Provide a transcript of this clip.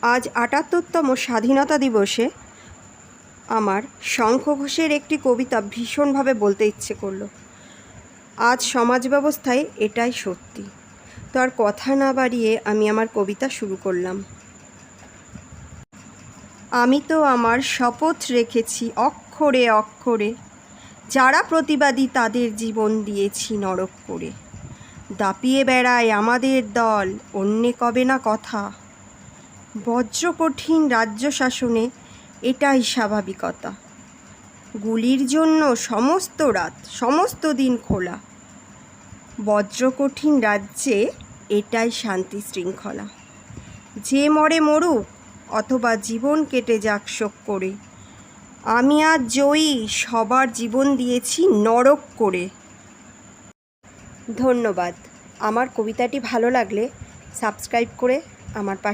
আজ ৭৮তম স্বাধীনতা দিবসে আমার শঙ্খ ঘোষের একটি কবিতা ভীষণভাবে বলতে ইচ্ছে করলো। আজ সমাজ ব্যবস্থায় এটাই সত্যি। তো আর কথা না বাড়িয়ে আমি আমার কবিতা শুরু করলাম। আমি তো আমার শপথ রেখেছি অক্ষরে অক্ষরে, যারা প্রতিবাদী তাদের জীবন দিয়েছি নরক করে। দাপিয়ে বেড়ায় আমাদের দল, অন্যে কবে না কথা। বজ্র কঠিন রাজ্য শাসনে এটাই স্বাভাবিকতা। গুলির জন্য সমস্ত রাত সমস্ত দিন খোলা। বজ্র কঠিন রাজ্যে এটাই শান্তি শৃঙ্খলা। যে মরে মরুক অথবা জীবন কেটে যাক শোক করে, আমি আজ জয়ী, সবার জীবন দিয়েছি নরক করে। ধন্যবাদ। আমার কবিতাটি ভালো লাগলে সাবস্ক্রাইব করে আমার পাশে